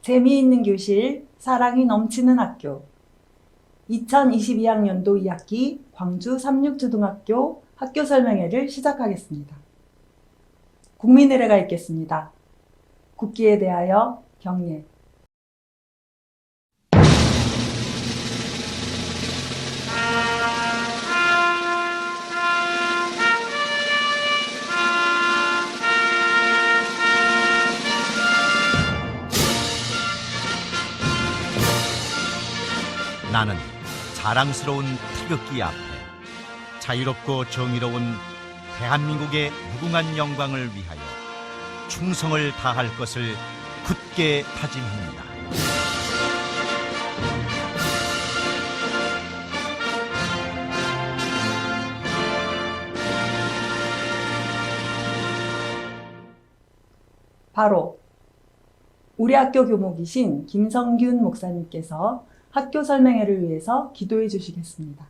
재미있는 교실, 사랑이 넘치는 학교. 2022학년도 2학기 광주 삼육초등학교 학교 설명회를 시작하겠습니다. 국민의례가 있겠습니다. 국기에 대하여 경례. 나는 자랑스러운 태극기 앞에 자유롭고 정의로운 대한민국의 무궁한 영광을 위하여 충성을 다할 것을 굳게 다짐합니다. 바로 우리 학교 교목이신 김성균 목사님께서 학교 설명회를 위해서 기도해 주시겠습니다.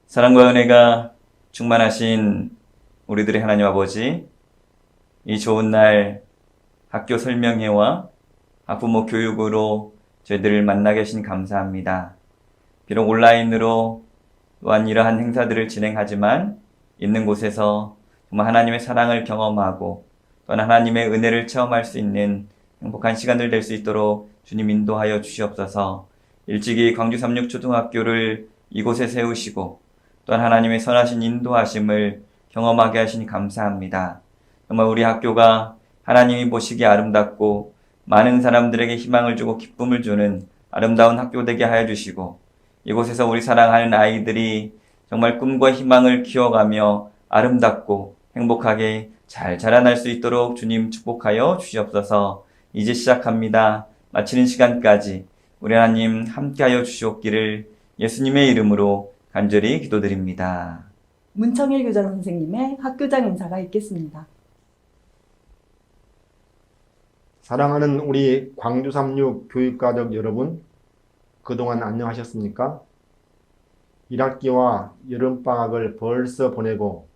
사랑과 은혜가 충만하신 우리들의 하나님 아버지, 이 좋은 날 학교 설명회와 학부모 교육으로 저희들을 만나게 하신 감사합니다. 비록 온라인으로 또한 이러한 행사들을 진행하지만 있는 곳에서 정말 하나님의 사랑을 경험하고 또한 하나님의 은혜를 체험할 수 있는 행복한 시간들 될 수 있도록 주님 인도하여 주시옵소서. 일찍이 광주 삼육초등학교를 이곳에 세우시고 또한 하나님의 선하신 인도하심을 경험하게 하시니 감사합니다. 정말 우리 학교가 하나님이 보시기에 아름답고 많은 사람들에게 희망을 주고 기쁨을 주는 아름다운 학교 되게 하여 주시고 이곳에서 우리 사랑하는 아이들이 정말 꿈과 희망을 키워가며 아름답고 행복하게 잘 자라날 수 있도록 주님 축복하여 주시옵소서. 이제 시작합니다. 마치는 시간까지 우리 하나님 함께하여 주시옵기를 예수님의 이름으로 간절히 기도드립니다. 문청일 교장 선생님의 학교장 인사가 있겠습니다. 사랑하는 우리 광주 삼육 교육가족 여러분, 그동안 안녕하셨습니까? 1학기와 여름방학을 벌써 보내고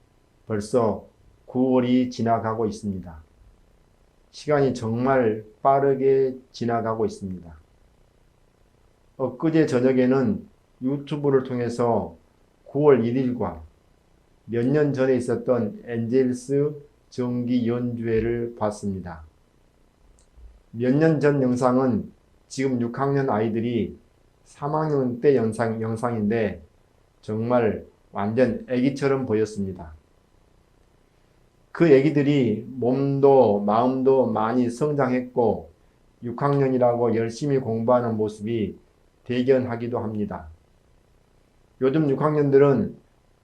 벌써 9월이 지나가고 있습니다. 시간이 정말 빠르게 지나가고 있습니다. 엊그제 저녁에는 유튜브를 통해서 9월 1일과 몇 년 전에 있었던 엔젤스 정기 연주회를 봤습니다. 몇 년 전 영상은 지금 6학년 아이들이 3학년 때 영상인데 정말 완전 애기처럼 보였습니다. 그 애기들이 몸도 마음도 많이 성장했고 6학년이라고 열심히 공부하는 모습이 대견하기도 합니다. 요즘 6학년들은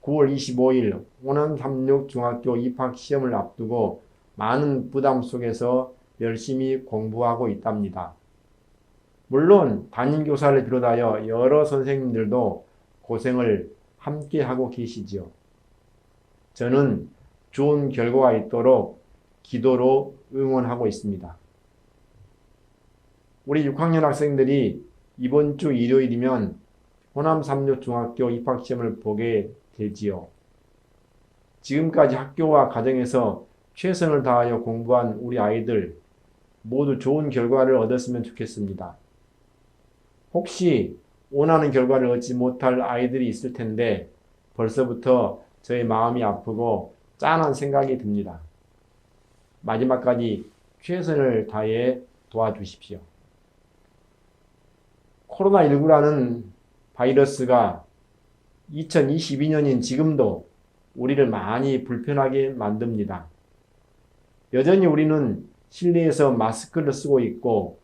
9월 25일 호남 삼육중학교 입학시험을 앞두고 많은 부담 속에서 열심히 공부하고 있답니다. 물론 담임교사를 비롯하여 여러 선생님들도 고생을 함께 하고 계시지요. 저는 좋은 결과가 있도록 기도로 응원하고 있습니다. 우리 6학년 학생들이 이번 주 일요일이면 호남 삼육중학교 입학시험을 보게 되지요. 지금까지 학교와 가정에서 최선을 다하여 공부한 우리 아이들 모두 좋은 결과를 얻었으면 좋겠습니다. 혹시 원하는 결과를 얻지 못할 아이들이 있을 텐데 벌써부터 저의 마음이 아프고 짠한 생각이 듭니다. 마지막까지 최선을 다해 도와주십시오. 코로나19라는 바이러스가 2022년인 지금도 우리를 많이 불편하게 만듭니다. 여전히 우리는 실내에서 마스크를 쓰고 있고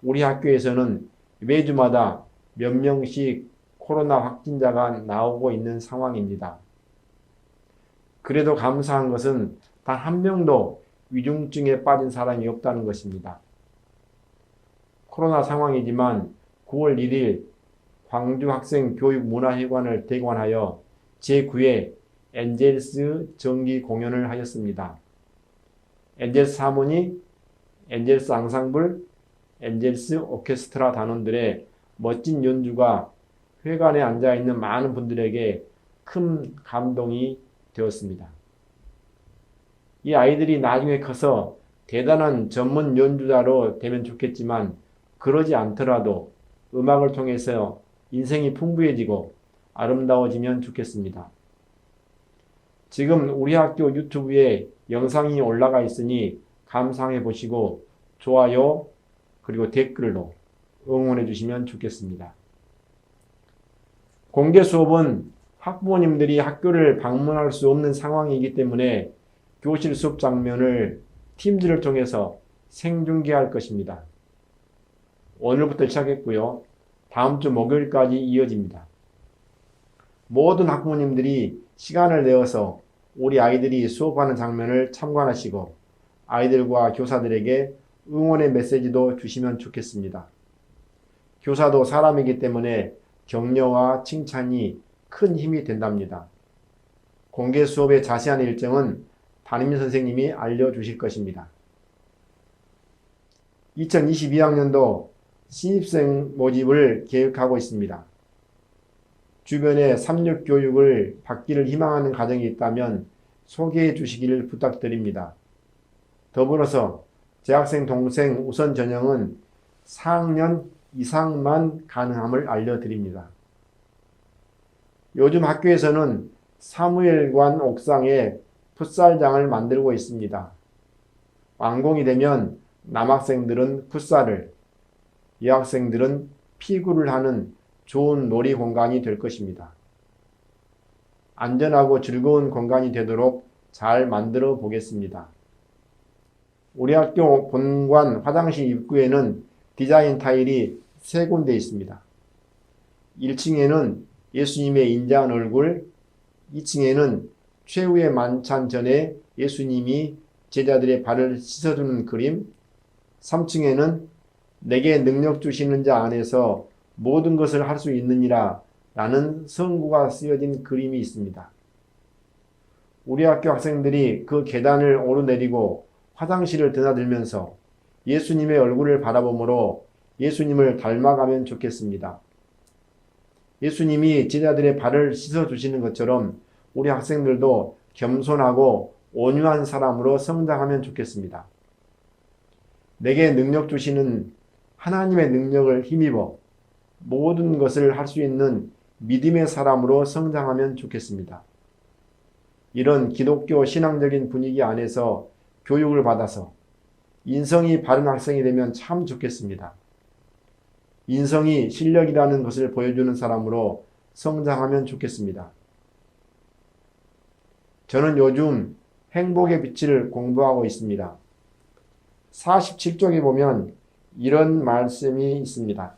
우리 학교에서는 매주마다 몇 명씩 코로나 확진자가 나오고 있는 상황입니다. 그래도 감사한 것은 단 한 명도 위중증에 빠진 사람이 없다는 것입니다. 코로나 상황이지만 9월 1일 광주학생교육문화회관을 대관하여 제9회 엔젤스 정기 공연을 하였습니다. 엔젤스 하모니, 엔젤스 앙상블, 엔젤스 오케스트라 단원들의 멋진 연주가 회관에 앉아있는 많은 분들에게 큰 감동이 되었습니다. 이 아이들이 나중에 커서 대단한 전문 연주자로 되면 좋겠지만 그러지 않더라도 음악을 통해서 인생이 풍부해지고 아름다워지면 좋겠습니다. 지금 우리 학교 유튜브에 영상이 올라가 있으니 감상해 보시고 좋아요 그리고 댓글로 응원해 주시면 좋겠습니다. 공개 수업은 학부모님들이 학교를 방문할 수 없는 상황이기 때문에 교실 수업 장면을 팀즈를 통해서 생중계할 것입니다. 오늘부터 시작했고요. 다음 주 목요일까지 이어집니다. 모든 학부모님들이 시간을 내어서 우리 아이들이 수업하는 장면을 참관하시고 아이들과 교사들에게 응원의 메시지도 주시면 좋겠습니다. 교사도 사람이기 때문에 격려와 칭찬이 큰 힘이 된답니다. 공개 수업의 자세한 일정은 담임 선생님이 알려주실 것입니다. 2022학년도 신입생 모집을 계획하고 있습니다. 주변에 3육 교육을 받기를 희망하는 가정이 있다면 소개해 주시기를 부탁드립니다. 더불어서 재학생 동생 우선 전형은 4학년 이상만 가능함을 알려드립니다. 요즘 학교에서는 사무엘관 옥상에 풋살장을 만들고 있습니다. 완공이 되면 남학생들은 풋살을, 여학생들은 피구를 하는 좋은 놀이 공간이 될 것입니다. 안전하고 즐거운 공간이 되도록 잘 만들어 보겠습니다. 우리 학교 본관 화장실 입구에는 디자인 타일이 3군데 있습니다. 1층에는 예수님의 인자한 얼굴, 2층에는 최후의 만찬 전에 예수님이 제자들의 발을 씻어주는 그림, 3층에는 내게 능력 주시는 자 안에서 모든 것을 할 수 있느니라 라는 성구가 쓰여진 그림이 있습니다. 우리 학교 학생들이 그 계단을 오르내리고 화장실을 드나들면서 예수님의 얼굴을 바라보므로 예수님을 닮아가면 좋겠습니다. 예수님이 제자들의 발을 씻어주시는 것처럼 우리 학생들도 겸손하고 온유한 사람으로 성장하면 좋겠습니다. 내게 능력 주시는 하나님의 능력을 힘입어 모든 것을 할 수 있는 믿음의 사람으로 성장하면 좋겠습니다. 이런 기독교 신앙적인 분위기 안에서 교육을 받아서 인성이 바른 학생이 되면 참 좋겠습니다. 인성이 실력이라는 것을 보여주는 사람으로 성장하면 좋겠습니다. 저는 요즘 행복의 빛을 공부하고 있습니다. 47쪽에 보면 이런 말씀이 있습니다.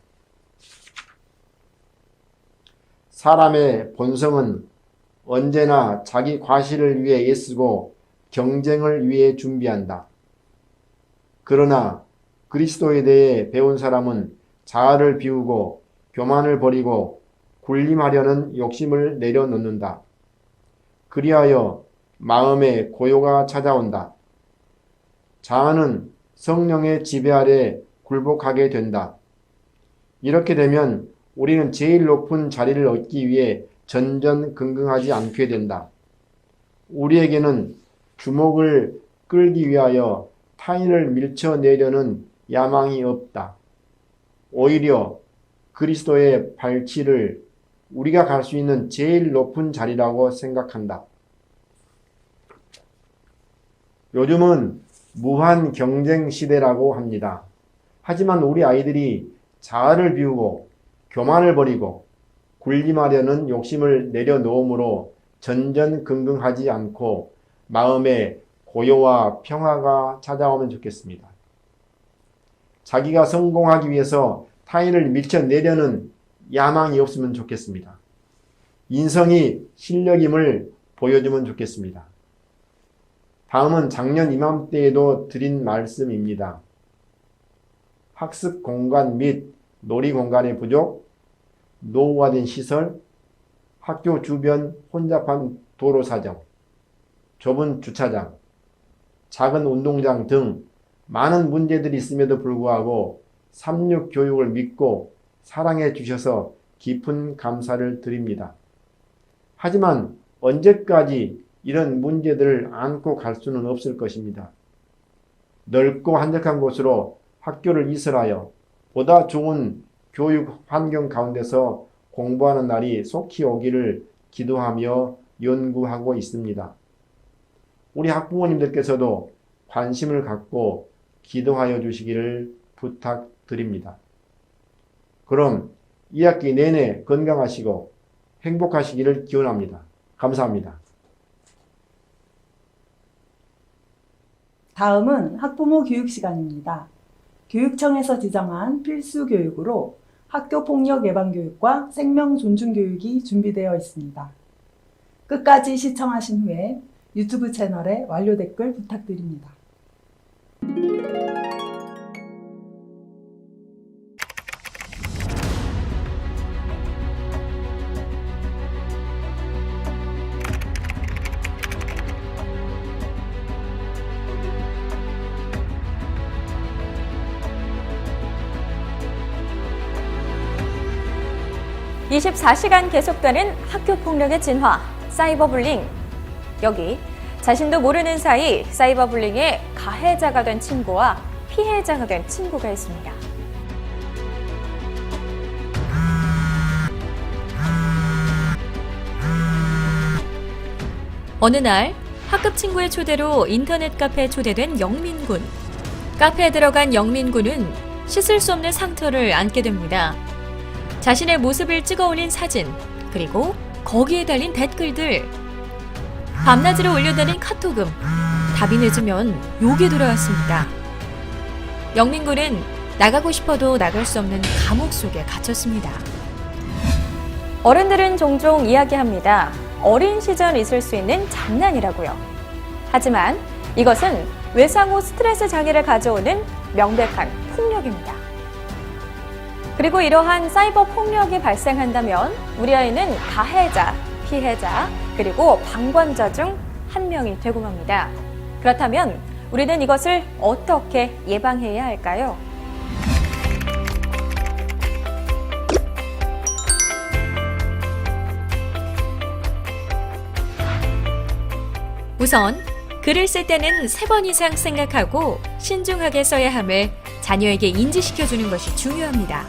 사람의 본성은 언제나 자기 과실을 위해 애쓰고 경쟁을 위해 준비한다. 그러나 그리스도에 대해 배운 사람은 자아를 비우고 교만을 버리고 군림하려는 욕심을 내려놓는다. 그리하여 마음에 고요가 찾아온다. 자아는 성령의 지배 아래 굴복하게 된다. 이렇게 되면 우리는 제일 높은 자리를 얻기 위해 전전긍긍하지 않게 된다. 우리에게는 주목을 끌기 위하여 타인을 밀쳐내려는 야망이 없다. 오히려 그리스도의 발치를 우리가 갈 수 있는 제일 높은 자리라고 생각한다. 요즘은 무한 경쟁 시대라고 합니다. 하지만 우리 아이들이 자아를 비우고 교만을 버리고 군림하려는 욕심을 내려놓음으로 전전긍긍하지 않고 마음에 고요와 평화가 찾아오면 좋겠습니다. 자기가 성공하기 위해서 타인을 밀쳐내려는 야망이 없으면 좋겠습니다. 인성이 실력임을 보여주면 좋겠습니다. 다음은 작년 이맘때에도 드린 말씀입니다. 학습 공간 및 놀이 공간의 부족, 노후화된 시설, 학교 주변 혼잡한 도로 사정, 좁은 주차장, 작은 운동장 등 많은 문제들이 있음에도 불구하고 3육 교육을 믿고 사랑해 주셔서 깊은 감사를 드립니다. 하지만 언제까지 이런 문제들을 안고 갈 수는 없을 것입니다. 넓고 한적한 곳으로 학교를 이설하여 보다 좋은 교육 환경 가운데서 공부하는 날이 속히 오기를 기도하며 연구하고 있습니다. 우리 학부모님들께서도 관심을 갖고 기도하여 주시기를 부탁드립니다. 그럼 2학기 내내 건강하시고 행복하시기를 기원합니다. 감사합니다. 다음은 학부모 교육 시간입니다. 교육청에서 지정한 필수 교육으로 학교폭력 예방 교육과 생명 존중 교육이 준비되어 있습니다. 끝까지 시청하신 후에 유튜브 채널에 완료 댓글 부탁드립니다. (24시간) 계속되는 학교폭력의 진화, 사이버불링. 여기 자신도 모르는 사이 사이버불링의 가해자가 된 친구와 피해자가 된 친구가 있습니다. 어느 날 학급 친구의 초대로 인터넷 카페에 초대된 영민군. 카페에 들어간 영민군은 씻을 수 없는 상처를 안게 됩니다. 자신의 모습을 찍어 올린 사진, 그리고 거기에 달린 댓글들. 밤낮으로 올려다닌 카톡음. 답이 늦으면 욕이 돌아왔습니다. 영민군은 나가고 싶어도 나갈 수 없는 감옥 속에 갇혔습니다. 어른들은 종종 이야기합니다. 어린 시절 있을 수 있는 장난이라고요. 하지만 이것은 외상 후 스트레스 장애를 가져오는 명백한 폭력입니다. 그리고 이러한 사이버 폭력이 발생한다면 우리 아이는 가해자, 피해자, 그리고 방관자 중 한 명이 되고 맙니다. 그렇다면 우리는 이것을 어떻게 예방해야 할까요? 우선 글을 쓸 때는 3번 이상 생각하고 신중하게 써야 함을 자녀에게 인지시켜주는 것이 중요합니다.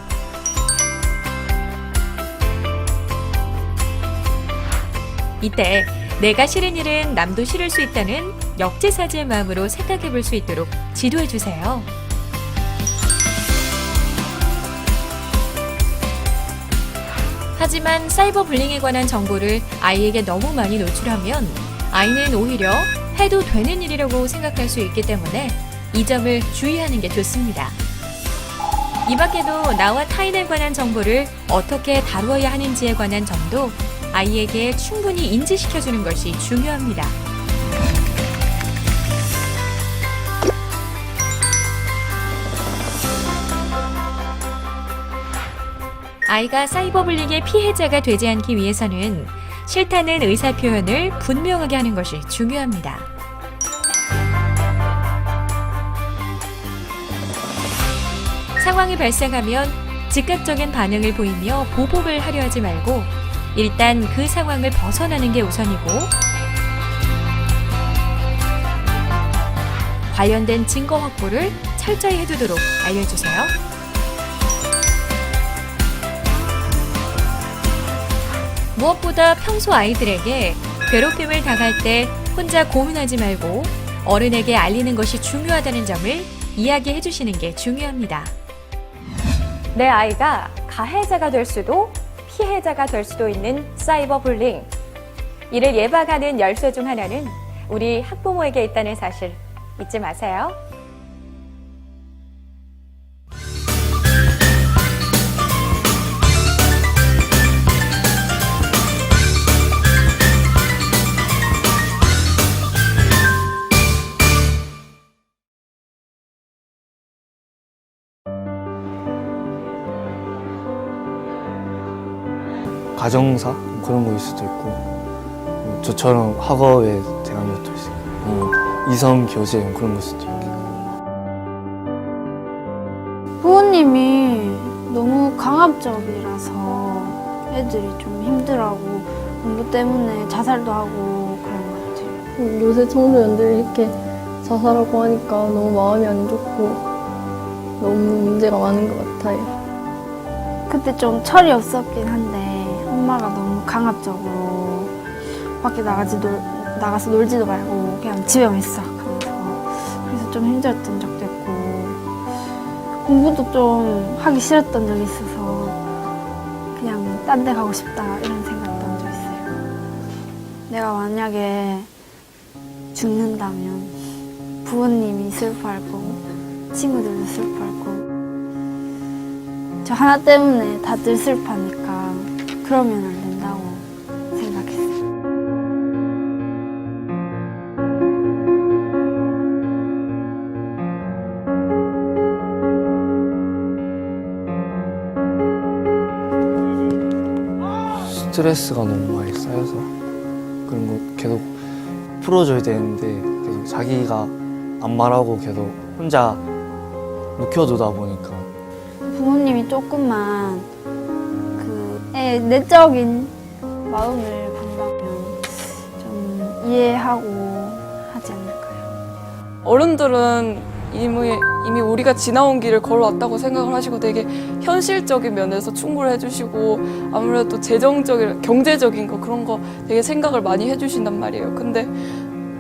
이때 내가 싫은 일은 남도 싫을 수 있다는 역지사지의 마음으로 생각해 볼 수 있도록 지도해 주세요. 하지만 사이버 불링에 관한 정보를 아이에게 너무 많이 노출하면 아이는 오히려 해도 되는 일이라고 생각할 수 있기 때문에 이 점을 주의하는 게 좋습니다. 이 밖에도 나와 타인에 관한 정보를 어떻게 다루어야 하는지에 관한 점도 아이에게 충분히 인지시켜주는 것이 중요합니다. 아이가 사이버불링의 피해자가 되지 않기 위해서는 싫다는 의사표현을 분명하게 하는 것이 중요합니다. 상황이 발생하면 즉각적인 반응을 보이며 보복을 하려 하지 말고 일단 그 상황을 벗어나는 게 우선이고 관련된 증거 확보를 철저히 해두도록 알려주세요. 무엇보다 평소 아이들에게 괴롭힘을 당할 때 혼자 고민하지 말고 어른에게 알리는 것이 중요하다는 점을 이야기해 주시는 게 중요합니다. 내 아이가 가해자가 될 수도 피해자가 될 수도 있는 사이버불링. 이를 예방하는 열쇠 중 하나는 우리 학부모에게 있다는 사실 잊지 마세요. 가정사 그런 거일 수도 있고 저처럼 학업에 대한 것도 있어요. 이성 교제 그런 걸 수도 있고. 부모님이 너무 강압적이라서 애들이 좀 힘들어하고 공부 때문에 자살도 하고 그런 것 같아요. 요새 청소년들이 이렇게 자살하고 하니까 너무 마음이 안 좋고 너무 문제가 많은 것 같아요. 그때 좀 철이 없었긴 한데 엄마가 너무 강압적으로 밖에 나가서 놀지도 말고 그냥 집에만 있어 하면서 그래서 좀 힘들었던 적도 있고 공부도 좀 하기 싫었던 적이 있어서 그냥 딴 데 가고 싶다 이런 생각도 한 적 있어요. 내가 만약에 죽는다면 부모님이 슬퍼할 거고 친구들도 슬퍼할 거고 저 하나 때문에 다들 슬퍼하니까 그러면 안 된다고 생각했어요. 스트레스가 너무 많이 쌓여서 그런 거 계속 풀어줘야 되는데 계속 자기가 안 말하고 계속 혼자 묵혀두다 보니까 부모님이 조금만 그 내적인 마음을 본다면 좀 이해하고 하지 않을까요? 어른들은 이미 우리가 지나온 길을 걸어왔다고 생각을 하시고 되게 현실적인 면에서 충고를 해주시고 아무래도 재정적인, 경제적인 거 그런 거 되게 생각을 많이 해주신단 말이에요. 근데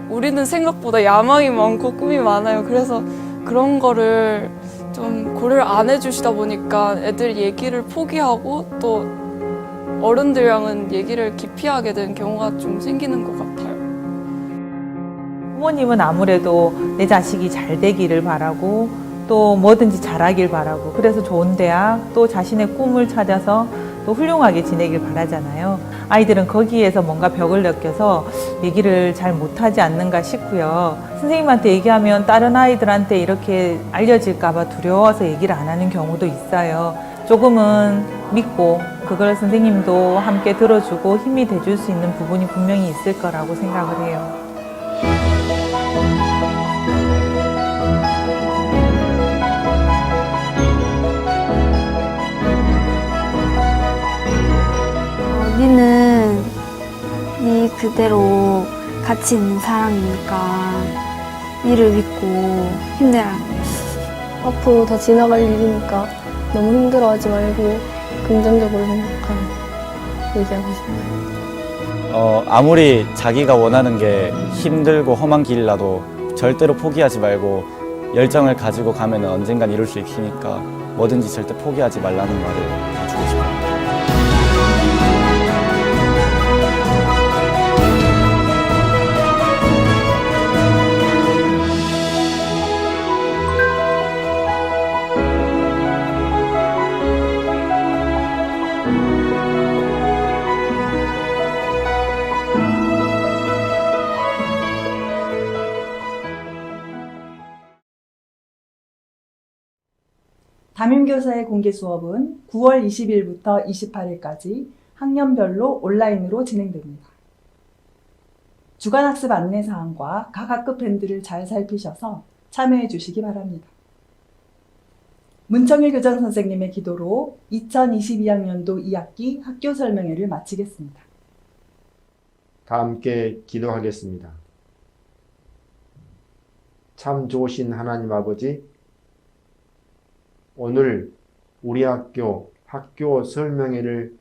우리는 생각보다 야망이 많고 꿈이 많아요. 그래서 그런 거를 좀 고려를 안 해주시다 보니까 애들 얘기를 포기하고 또 어른들이랑은 얘기를 기피하게 되는 경우가 좀 생기는 것 같아요. 부모님은 아무래도 내 자식이 잘 되기를 바라고 또 뭐든지 잘하길 바라고 그래서 좋은 대학 또 자신의 꿈을 찾아서 또 훌륭하게 지내길 바라잖아요. 아이들은 거기에서 뭔가 벽을 느껴서 얘기를 잘 못하지 않는가 싶고요. 선생님한테 얘기하면 다른 아이들한테 이렇게 알려질까 봐 두려워서 얘기를 안 하는 경우도 있어요. 조금은 믿고 그걸 선생님도 함께 들어주고 힘이 돼줄 수 있는 부분이 분명히 있을 거라고 생각을 해요. 니는 니 그대로 가치 있는 사람이니까 니를 믿고 힘내라. 앞으로 더 지나갈 일이니까 너무 힘들어하지 말고 긍정적으로 생각하고 얘기하고 싶어요. 아무리 자기가 원하는 게 힘들고 험한 길이라도 절대로 포기하지 말고 열정을 가지고 가면 언젠간 이룰 수 있으니까 뭐든지 절대 포기하지 말라는 말을 해주고 싶어요. 담임교사의 공개 수업은 9월 20일부터 28일까지 학년별로 온라인으로 진행됩니다. 주간학습 안내사항과 각 학급 밴드를 잘 살피셔서 참여해 주시기 바랍니다. 문청일 교장 선생님의 기도로 2022학년도 2학기 학교 설명회를 마치겠습니다. 다 함께 기도하겠습니다. 참 좋으신 하나님 아버지, 오늘 우리 학교 설명회를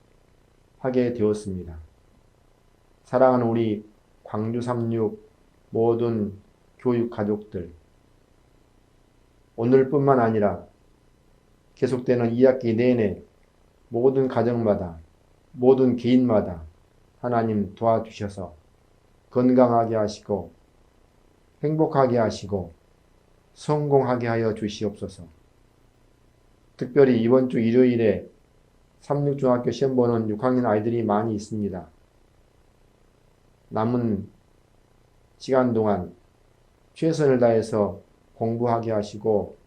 하게 되었습니다. 사랑하는 우리 광주 36 모든 교육 가족들, 오늘뿐만 아니라 계속되는 2학기 내내 모든 가정마다, 모든 개인마다 하나님 도와주셔서 건강하게 하시고 행복하게 하시고 성공하게 하여 주시옵소서. 특별히 이번 주 일요일에 36중학교 시험 보는 6학년 아이들이 많이 있습니다. 남은 시간 동안 최선을 다해서 공부하게 하시고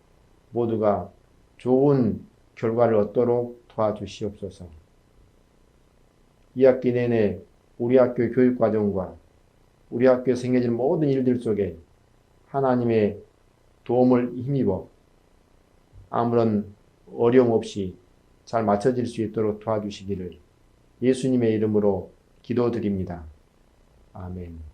모두가 좋은 결과를 얻도록 도와주시옵소서. 2학기 내내 우리 학교 교육과정과 우리 학교에 생겨진 모든 일들 속에 하나님의 도움을 힘입어 아무런 어려움 없이 잘 맞춰질 수 있도록 도와주시기를 예수님의 이름으로 기도드립니다. 아멘.